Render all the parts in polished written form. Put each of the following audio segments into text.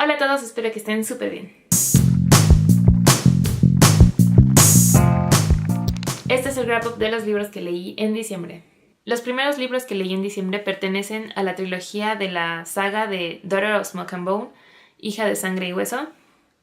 Hola a todos, espero que estén súper bien. Este es el wrap-up de los libros que leí en diciembre. Los primeros libros que leí en diciembre pertenecen a la trilogía de la saga de Daughter of Smoke and Bone, Hija de Sangre y Hueso,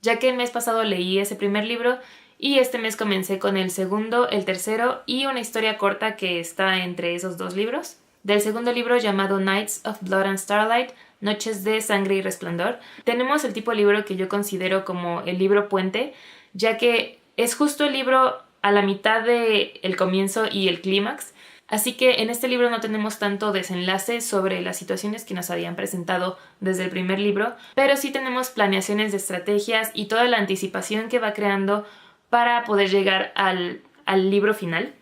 ya que el mes pasado leí ese primer libro y este mes comencé con el segundo, el tercero y una historia corta que está entre esos dos libros. Del segundo libro, llamado Nights of Blood and Starlight, Noches de Sangre y Resplandor, tenemos el tipo de libro que yo considero como el libro puente, ya que es justo el libro a la mitad del comienzo y el clímax. Así que en este libro no tenemos tanto desenlace sobre las situaciones que nos habían presentado desde el primer libro, pero sí tenemos planeaciones de estrategias y toda la anticipación que va creando para poder llegar al libro final.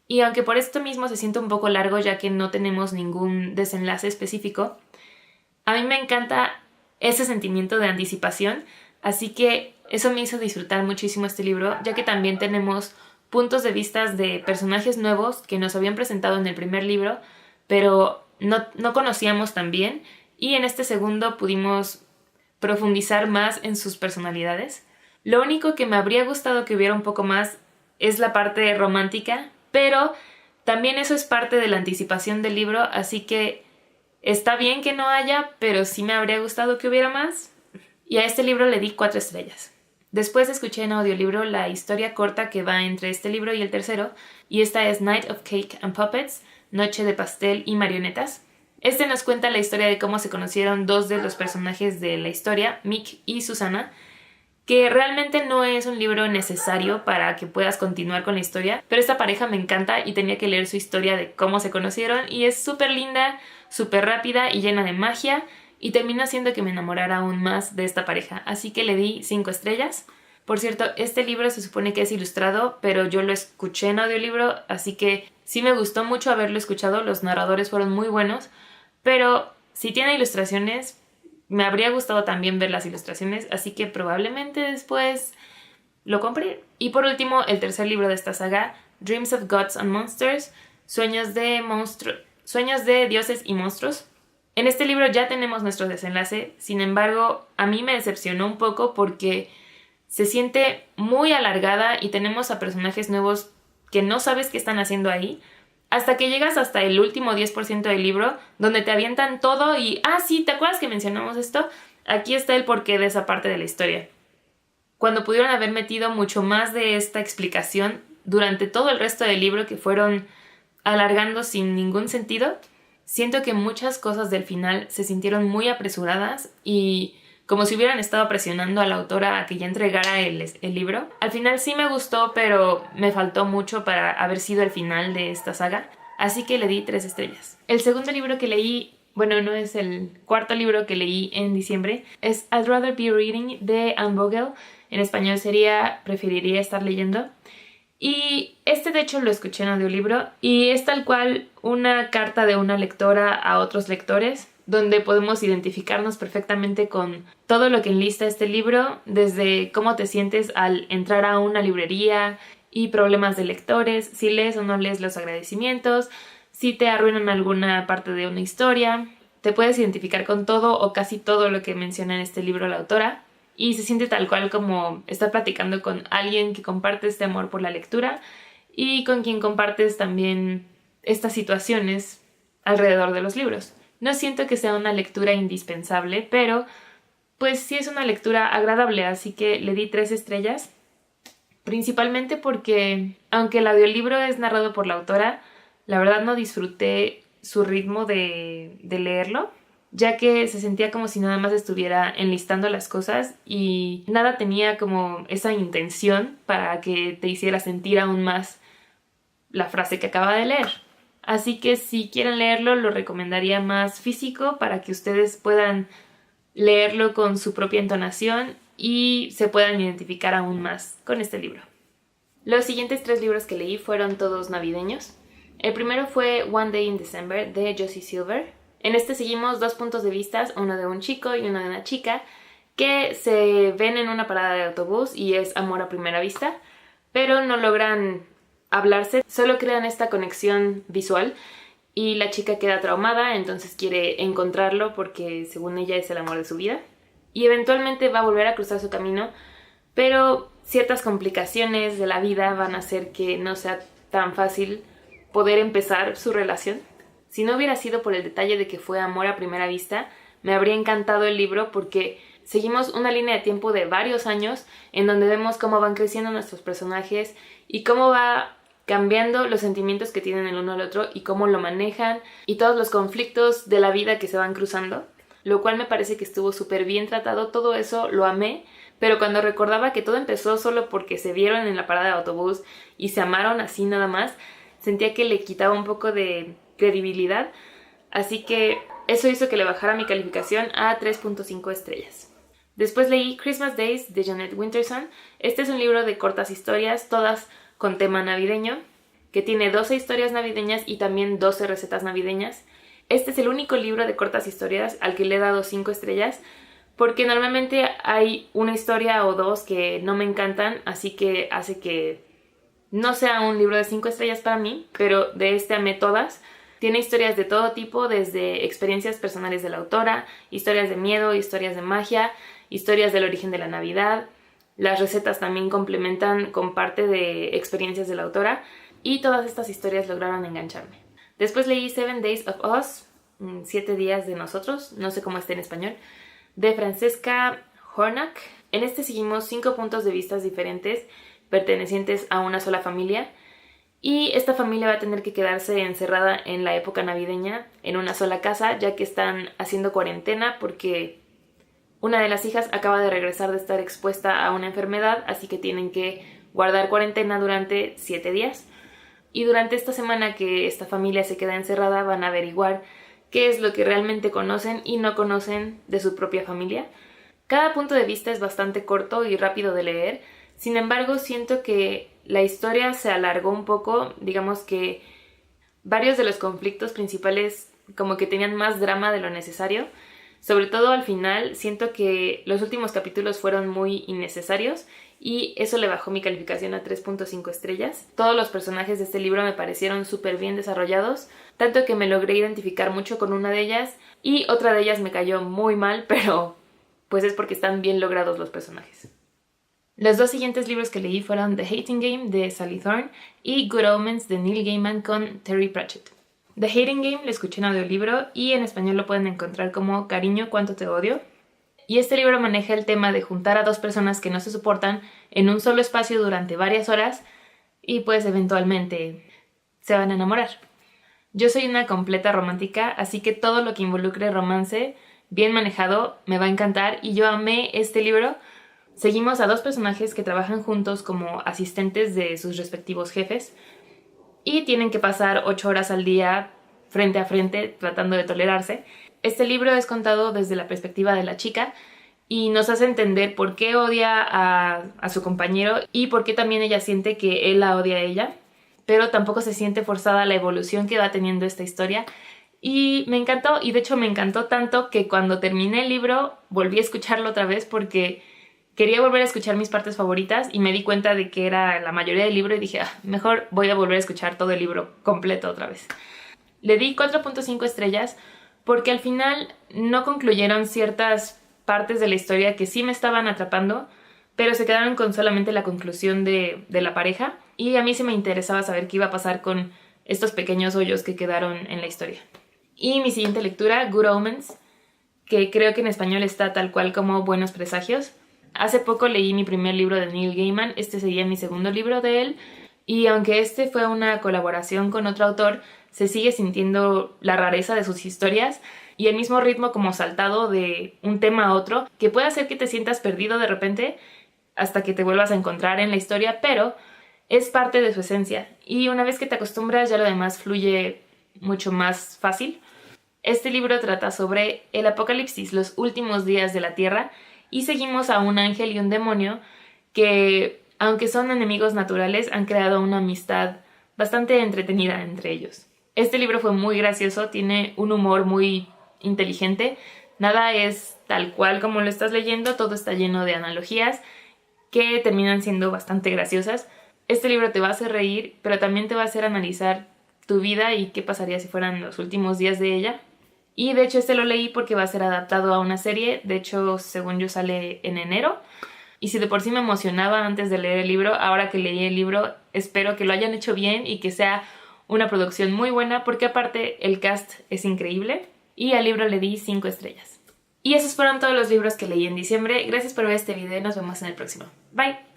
Y aunque por esto mismo se siente un poco largo, ya que no tenemos ningún desenlace específico, a mí me encanta ese sentimiento de anticipación, así que eso me hizo disfrutar muchísimo este libro, ya que también tenemos puntos de vista de personajes nuevos que nos habían presentado en el primer libro, pero no conocíamos tan bien, y en este segundo pudimos profundizar más en sus personalidades. Lo único que me habría gustado que hubiera un poco más es la parte romántica, pero también eso es parte de la anticipación del libro, así que está bien que no haya, pero sí me habría gustado que hubiera más. Y a este libro le di 4 estrellas. Después escuché en audiolibro la historia corta que va entre este libro y el tercero, y esta es Night of Cake and Puppets, Noche de Pastel y Marionetas. Este nos cuenta la historia de cómo se conocieron dos de los personajes de la historia, Mick y Susana, que realmente no es un libro necesario para que puedas continuar con la historia, pero esta pareja me encanta y tenía que leer su historia de cómo se conocieron, y es súper linda, súper rápida y llena de magia, y terminó haciendo que me enamorara aún más de esta pareja, así que le di 5 estrellas. Por cierto, este libro se supone que es ilustrado, pero yo lo escuché en audiolibro, así que sí me gustó mucho haberlo escuchado, los narradores fueron muy buenos, pero si tiene ilustraciones, me habría gustado también ver las ilustraciones, así que probablemente después lo compré. Y por último, el tercer libro de esta saga, Dreams of Gods and Monsters, Sueños de Dioses y Monstruos. En este libro ya tenemos nuestro desenlace, sin embargo, a mí me decepcionó un poco porque se siente muy alargada y tenemos a personajes nuevos que no sabes qué están haciendo ahí, hasta que llegas hasta el último 10% del libro, donde te avientan todo y sí, ¿te acuerdas que mencionamos esto? Aquí está el porqué de esa parte de la historia. Cuando pudieron haber metido mucho más de esta explicación durante todo el resto del libro, que fueron alargando sin ningún sentido, siento que muchas cosas del final se sintieron muy apresuradas y como si hubieran estado presionando a la autora a que ya entregara el libro. Al final sí me gustó, pero me faltó mucho para haber sido el final de esta saga, así que le di 3 estrellas. El segundo libro que leí, bueno, no es el cuarto libro que leí en diciembre, es I'd Rather Be Reading de Anne Vogel. En español sería Preferiría estar leyendo. Y este de hecho lo escuché en audiolibro y es tal cual una carta de una lectora a otros lectores, donde podemos identificarnos perfectamente con todo lo que enlista este libro, desde cómo te sientes al entrar a una librería y problemas de lectores, si lees o no lees los agradecimientos, si te arruinan alguna parte de una historia. Te puedes identificar con todo o casi todo lo que menciona en este libro la autora, y se siente tal cual como estar platicando con alguien que comparte este amor por la lectura y con quien compartes también estas situaciones alrededor de los libros. No siento que sea una lectura indispensable, pero pues sí es una lectura agradable, así que le di 3 estrellas, principalmente porque, aunque el audiolibro es narrado por la autora, la verdad no disfruté su ritmo de leerlo, ya que se sentía como si nada más estuviera enlistando las cosas y nada tenía como esa intención para que te hiciera sentir aún más la frase que acaba de leer. Así que si quieren leerlo, lo recomendaría más físico para que ustedes puedan leerlo con su propia entonación y se puedan identificar aún más con este libro. Los siguientes 3 libros que leí fueron todos navideños. El primero fue One Day in December de Josie Silver. En este seguimos 2 puntos de vista, uno de un chico y uno de una chica, que se ven en una parada de autobús y es amor a primera vista, pero no logran hablarse, solo crean esta conexión visual y la chica queda traumada, entonces quiere encontrarlo porque según ella es el amor de su vida. y eventualmente va a volver a cruzar su camino, pero ciertas complicaciones de la vida van a hacer que no sea tan fácil poder empezar su relación. Si no hubiera sido por el detalle de que fue amor a primera vista, me habría encantado el libro porque seguimos una línea de tiempo de varios años en donde vemos cómo van creciendo nuestros personajes y cómo va cambiando los sentimientos que tienen el uno al otro y cómo lo manejan y todos los conflictos de la vida que se van cruzando, lo cual me parece que estuvo súper bien tratado. Todo eso lo amé, pero cuando recordaba que todo empezó solo porque se vieron en la parada de autobús y se amaron así nada más, sentía que le quitaba un poco de credibilidad, así que eso hizo que le bajara mi calificación a 3.5 estrellas. Después leí Christmas Days de Jeanette Winterson. Este es un libro de cortas historias, todas con tema navideño, que tiene 12 historias navideñas y también 12 recetas navideñas. Este es el único libro de cortas historias al que le he dado 5 estrellas, porque normalmente hay una historia o dos que no me encantan, así que hace que no sea un libro de 5 estrellas para mí, pero de este amé todas. Tiene historias de todo tipo, desde experiencias personales de la autora, historias de miedo, historias de magia, historias del origen de la Navidad. Las recetas también complementan con parte de experiencias de la autora y todas estas historias lograron engancharme. Después leí 7 Days of Us, 7 días de nosotros, no sé cómo está en español, de Francesca Hornack. En este seguimos 5 puntos de vista diferentes pertenecientes a una sola familia y esta familia va a tener que quedarse encerrada en la época navideña en una sola casa, ya que están haciendo cuarentena porque una de las hijas acaba de regresar de estar expuesta a una enfermedad, así que tienen que guardar cuarentena durante 7 días. Y durante esta semana que esta familia se queda encerrada van a averiguar qué es lo que realmente conocen y no conocen de su propia familia. Cada punto de vista es bastante corto y rápido de leer, sin embargo siento que la historia se alargó un poco, digamos que varios de los conflictos principales como que tenían más drama de lo necesario. Sobre todo al final, siento que los últimos capítulos fueron muy innecesarios y eso le bajó mi calificación a 3.5 estrellas. Todos los personajes de este libro me parecieron súper bien desarrollados, tanto que me logré identificar mucho con una de ellas y otra de ellas me cayó muy mal, pero pues es porque están bien logrados los personajes. Los 2 siguientes libros que leí fueron The Hating Game de Sally Thorne y Good Omens de Neil Gaiman con Terry Pratchett. The Hating Game lo escuché en audiolibro y en español lo pueden encontrar como Cariño, cuánto te odio. Y este libro maneja el tema de juntar a 2 personas que no se soportan en un solo espacio durante varias horas y pues eventualmente se van a enamorar. Yo soy una completa romántica, así que todo lo que involucre romance bien manejado me va a encantar y yo amé este libro. Seguimos a 2 personajes que trabajan juntos como asistentes de sus respectivos jefes y tienen que pasar 8 horas al día frente a frente tratando de tolerarse. Este libro es contado desde la perspectiva de la chica y nos hace entender por qué odia a su compañero y por qué también ella siente que él la odia a ella, pero tampoco se siente forzada la evolución que va teniendo esta historia. Y me encantó, y de hecho me encantó tanto que cuando terminé el libro volví a escucharlo otra vez porque quería volver a escuchar mis partes favoritas y me di cuenta de que era la mayoría del libro y dije, mejor voy a volver a escuchar todo el libro completo otra vez. Le di 4.5 estrellas porque al final no concluyeron ciertas partes de la historia que sí me estaban atrapando, pero se quedaron con solamente la conclusión de la pareja y a mí sí me interesaba saber qué iba a pasar con estos pequeños hoyos que quedaron en la historia. Y mi siguiente lectura, Good Omens, que creo que en español está tal cual como Buenos Presagios. Hace poco leí mi primer libro de Neil Gaiman, este sería mi segundo libro de él, y aunque este fue una colaboración con otro autor, se sigue sintiendo la rareza de sus historias y el mismo ritmo como saltado de un tema a otro, que puede hacer que te sientas perdido de repente hasta que te vuelvas a encontrar en la historia, pero es parte de su esencia y una vez que te acostumbras ya lo demás fluye mucho más fácil. Este libro trata sobre el apocalipsis, los últimos días de la Tierra, y seguimos a un ángel y un demonio que, aunque son enemigos naturales, han creado una amistad bastante entretenida entre ellos. Este libro fue muy gracioso, tiene un humor muy inteligente, nada es tal cual como lo estás leyendo, todo está lleno de analogías que terminan siendo bastante graciosas. Este libro te va a hacer reír, pero también te va a hacer analizar tu vida y qué pasaría si fueran los últimos días de ella. Y de hecho este lo leí porque va a ser adaptado a una serie. De hecho, según yo, sale en enero. Y si de por sí me emocionaba antes de leer el libro, ahora que leí el libro espero que lo hayan hecho bien y que sea una producción muy buena, porque aparte el cast es increíble. Y al libro le di 5 estrellas. Y esos fueron todos los libros que leí en diciembre. Gracias por ver este video y nos vemos en el próximo. Bye.